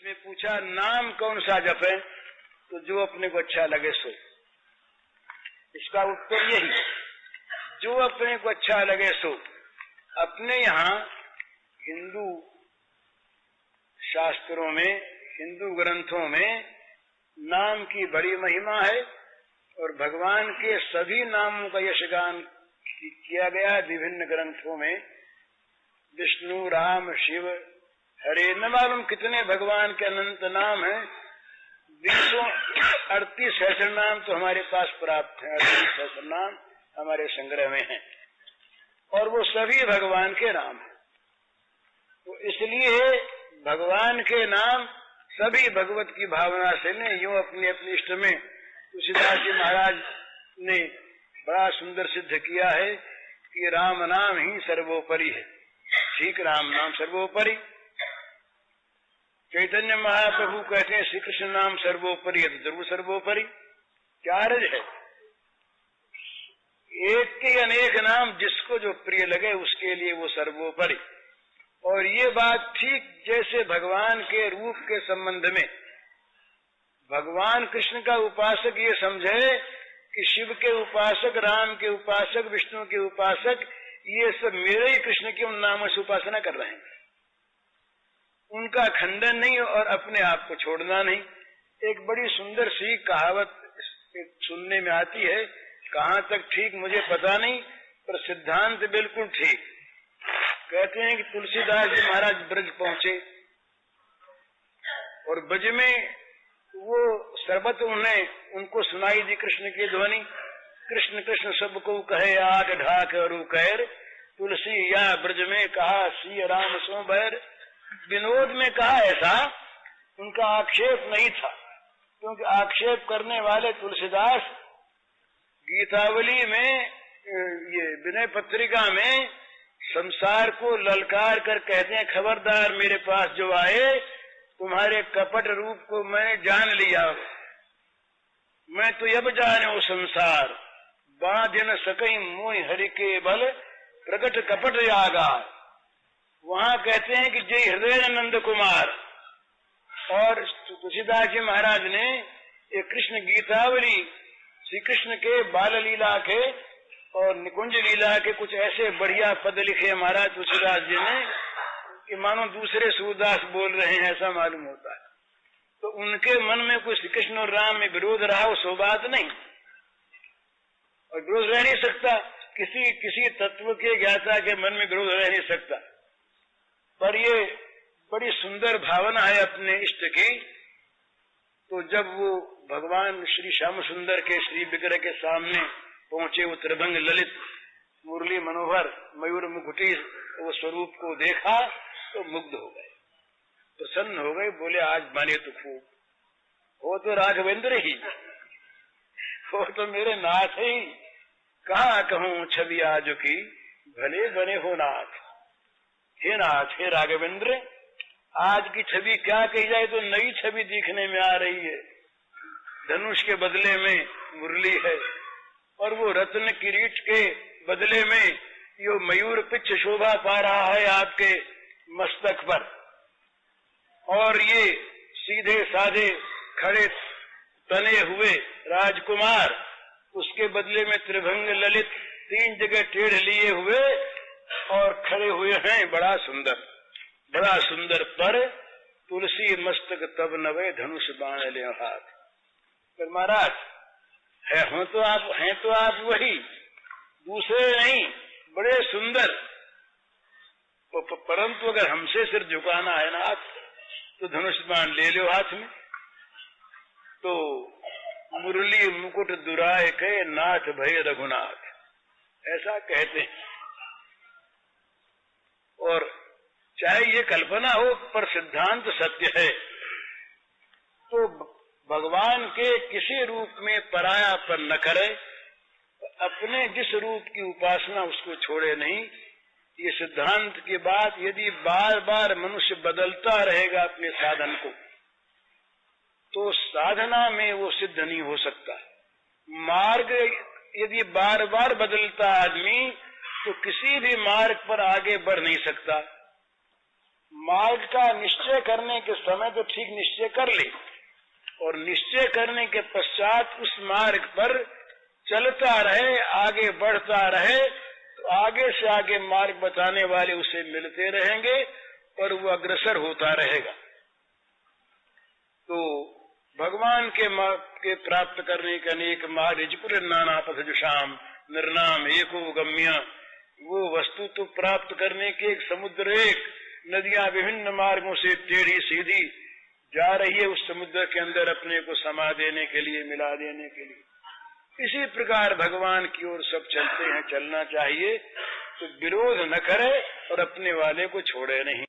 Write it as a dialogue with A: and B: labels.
A: में पूछा नाम कौन सा जपे, तो जो अपने को अच्छा लगे सो। इसका उत्तर यही, जो अपने को अच्छा लगे सो। अपने यहाँ हिंदू शास्त्रों में, हिंदू ग्रंथों में नाम की बड़ी महिमा है और भगवान के सभी नामों का यशगान किया गया है विभिन्न ग्रंथों में। विष्णु, राम, शिव, हरे, न मालूम कितने भगवान के अनंत नाम हैं। 38 सहस्र नाम तो हमारे पास प्राप्त है, 38 सहस्र नाम हमारे संग्रह में हैं और वो सभी भगवान के नाम हैं। तो इसलिए भगवान के नाम सभी भगवत की भावना से ने यूं अपनी अपनी इष्ट में तुलसीदास जी महाराज ने बड़ा सुंदर सिद्ध किया है कि राम नाम ही सर्वोपरि है। ठीक, राम नाम सर्वोपरि। चैतन्य महाप्रभु कहते हैं श्री कृष्ण नाम सर्वोपरि है, तो जरूर सर्वोपरि। क्या अर्थ है? एक के अनेक नाम, जिसको जो प्रिय लगे उसके लिए वो सर्वोपरि। और ये बात ठीक जैसे भगवान के रूप के संबंध में भगवान कृष्ण का उपासक ये समझे कि शिव के उपासक, राम के उपासक, विष्णु के उपासक, ये सब मेरे ही कृष्ण के उन नामों से उपासना कर रहे हैं। उनका खंडन नहीं और अपने आप को छोड़ना नहीं। एक बड़ी सुंदर सी कहावत सुनने में आती है, कहाँ तक ठीक मुझे पता नहीं, पर सिद्धांत बिल्कुल ठीक। कहते हैं कि तुलसीदास जी महाराज ब्रज पहुंचे और ब्रज में वो सर्वत्र उनको सुनाई दी कृष्ण की ध्वनि। कृष्ण कृष्ण सबको कहे आग ढाक और कैर, तुलसी या ब्रज में कहा सी राम सो बैर। विनोद में कहा ऐसा, उनका आक्षेप नहीं था, क्योंकि आक्षेप करने वाले तुलसीदास गीतावली में, ये विनय पत्रिका में संसार को ललकार कर कहते हैं, खबरदार मेरे पास जो आए, तुम्हारे कपट रूप को मैंने जान लिया। मैं तो अब जाने वो संसार, बांध न सकई मोह हरि के बल, प्रकट कपट आगा। वहां कहते हैं कि जय हृदय नंद कुमार। और तुलसीदास जी महाराज ने एक कृष्ण गीतावली, श्री कृष्ण के बाल लीला के और निकुंज लीला के कुछ ऐसे बढ़िया पद लिखे महाराज तुलसीदास जी ने कि मानो दूसरे सूरदास बोल रहे हैं ऐसा मालूम होता है। तो उनके मन में कोई श्री कृष्ण और राम में विरोध रहा हो सो बात नहीं, और विरोध रह नहीं सकता। किसी तत्व के ज्ञाता के मन में विरोध रह नहीं सकता। पर ये बड़ी सुंदर भावना है अपने इष्ट की। तो जब वो भगवान श्री श्याम सुंदर के श्री विग्रह के सामने पहुंचे, वो त्रिभंग ललित मुरली मनोहर मयूर मुकुटी वो स्वरूप को देखा तो मुग्ध हो गए, प्रसन्न हो गए। बोले आज माने तो खूब, हो तो राघवेंद्र ही, हो तो मेरे नाथ ही। कहाँ कहूँ छवि आज की, भले बने हो नाथ। हे नाथ, हे राघवेंद्र, आज की छवि क्या कही जाए तो नई छवि दिखने में आ रही है। धनुष के बदले में मुरली है और वो रत्न किरीट के बदले में यो मयूर पिच्छ शोभा पा रहा है आपके मस्तक पर। और ये सीधे साधे खड़े तने हुए राजकुमार, उसके बदले में त्रिभंग ललित 3 जगह टेढ़ लिए हुए और खड़े हुए हैं। बड़ा सुंदर, बड़ा सुंदर। पर तुलसी मस्तक तब नवे, धनुष बाण ले हाथ। पर महाराज हैं तो आप वही, दूसरे नहीं, बड़े सुंदर। परंतु अगर हमसे सिर झुकाना है ना तो धनुष बाण ले लो हाथ में। तो मुरली मुकुट दुराए के नाथ भय रघुनाथ, ऐसा कहते हैं। और चाहे ये कल्पना हो पर सिद्धांत सत्य है। तो भगवान के किसी रूप में परायापन न करे, अपने जिस रूप की उपासना उसको छोड़े नहीं। ये सिद्धांत की बात यदि बार बार मनुष्य बदलता रहेगा अपने साधन को, तो साधना में वो सिद्ध नहीं हो सकता। मार्ग यदि बार बार बदलता आदमी, तो किसी भी मार्ग पर आगे बढ़ नहीं सकता। मार्ग का निश्चय करने के समय तो ठीक निश्चय कर ले, और निश्चय करने के पश्चात उस मार्ग पर चलता रहे, आगे बढ़ता रहे, तो आगे से आगे मार्ग बताने वाले उसे मिलते रहेंगे और वो अग्रसर होता रहेगा। तो भगवान के मार्ग के प्राप्त करने के अनेक मार्ग, जिपुर नाना पथ जुषाम निर्नाम एको गम्य, वो वस्तु तो प्राप्त करने के एक समुद्र, एक नदियां विभिन्न मार्गों से टेढ़ी सीधी जा रही है उस समुद्र के अंदर अपने को समा देने के लिए, मिला देने के लिए। इसी प्रकार भगवान की ओर सब चलते हैं, चलना चाहिए, तो विरोध न करे और अपने वाले को छोड़े नहीं।